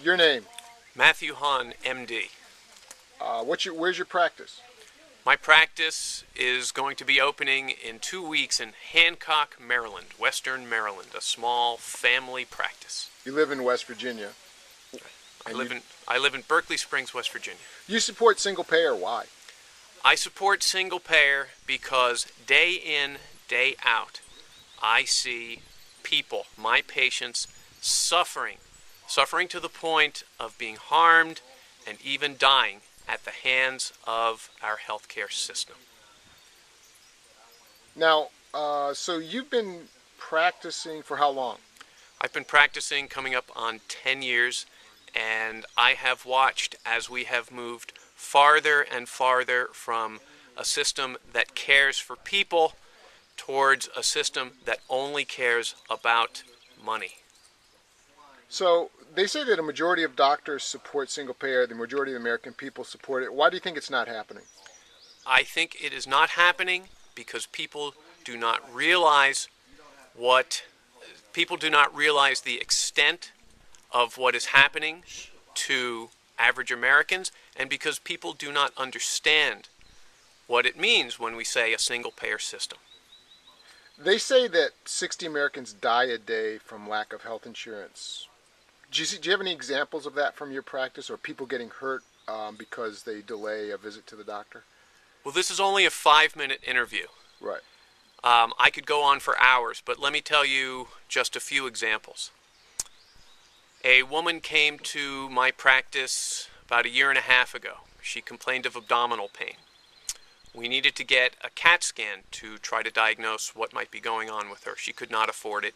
Your name? Matthew Hahn, MD. Where's your practice? My practice is going to be opening in 2 weeks in Hancock, Maryland, Western Maryland, a small family practice. You live in West Virginia. I live in Berkeley Springs, West Virginia. You support single payer. Why? I support single payer because day in, day out, I see people, my patients, suffering to the point of being harmed and even dying at the hands of our healthcare system. Now, so you've been practicing for how long? I've been practicing coming up on 10 years, and I have watched as we have moved farther and farther from a system that cares for people towards a system that only cares about money. So they say that a majority of doctors support single payer, the majority of the American people support it. Why do you think it's not happening? I think it is not happening because people do not realize the extent of what is happening to average Americans, and because people do not understand what it means when we say a single payer system. They say that 60 Americans die a day from lack of health insurance. Do you have any examples of that from your practice, or people getting hurt because they delay a visit to the doctor? Well, this is only a 5-minute interview. Right. I could go on for hours, but let me tell you just a few examples. A woman came to my practice about 1.5 years ago. She complained of abdominal pain. We needed to get a CAT scan to try to diagnose what might be going on with her. She could not afford it.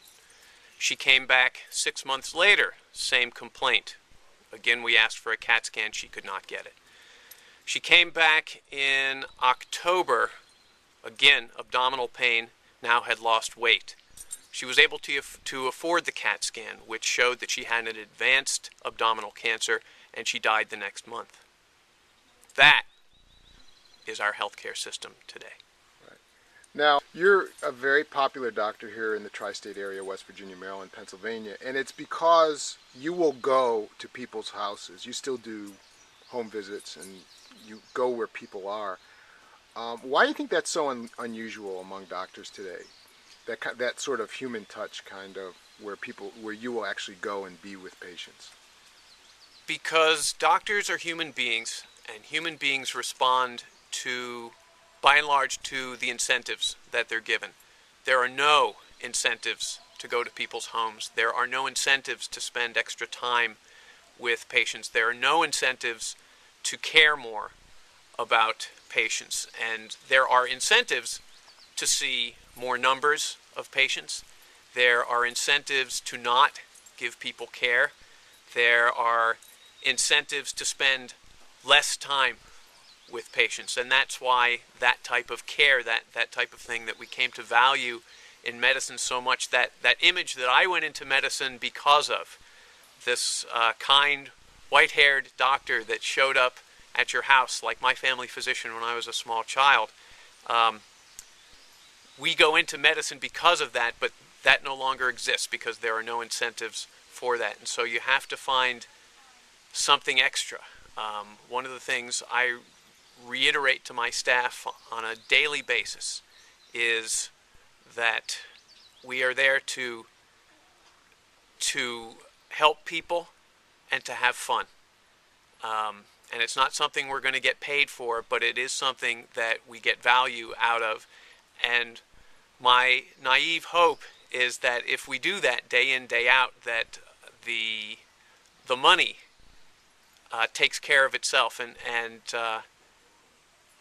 She came back 6 months later, same complaint. Again, we asked for a CAT scan. She could not get it. She came back in October, again, abdominal pain, now had lost weight. She was able to afford the CAT scan, which showed that she had an advanced abdominal cancer, and she died the next month. That is our healthcare system today. Right. Now, you're a very popular doctor here in the tri-state area, West Virginia, Maryland, Pennsylvania, and it's because you will go to people's houses. You still do home visits, and you go where people are. Why do you think that's so unusual among doctors today? That sort of human touch, kind of, where you will actually go and be with patients. Because doctors are human beings, and human beings respond by and large, to the incentives that they're given. There are no incentives to go to people's homes. There are no incentives to spend extra time with patients. There are no incentives to care more about patients. And there are incentives to see more numbers of patients. There are incentives to not give people care. There are incentives to spend less time with patients, and that's why that type of care, that type of thing that we came to value in medicine so much, that image that I went into medicine because of, this kind, white-haired doctor that showed up at your house like my family physician when I was a small child. We go into medicine because of that, but that no longer exists because there are no incentives for that, and so you have to find something extra. One of the things I reiterate to my staff on a daily basis is that we are there to help people and to have fun. And it's not something we're going to get paid for, but it is something that we get value out of. And my naive hope is that if we do that day in, day out, that the money takes care of itself, and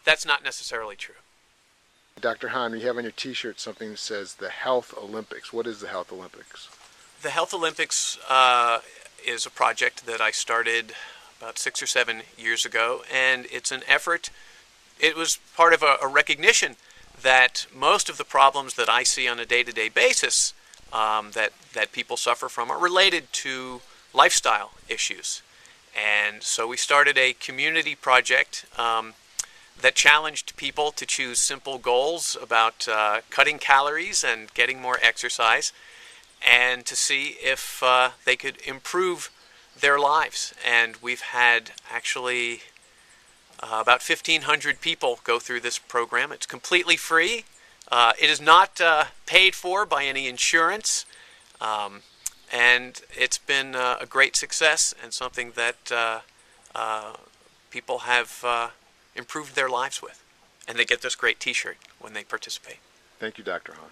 that's not necessarily true. Dr. Hahn, you have on your t-shirt something that says the Health Olympics. What is the Health Olympics? The Health Olympics is a project that I started about 6 or 7 years ago, and it's an effort. It was part of a recognition that most of the problems that I see on a day-to-day basis that people suffer from are related to lifestyle issues. And so we started a community project that challenged people to choose simple goals about cutting calories and getting more exercise, and to see if they could improve their lives. And we've had actually about 1,500 people go through this program. It's completely free. It is not paid for by any insurance. And it's been a great success and something that people have improved their lives with. And they get this great T-shirt when they participate. Thank you, Dr. Hahn.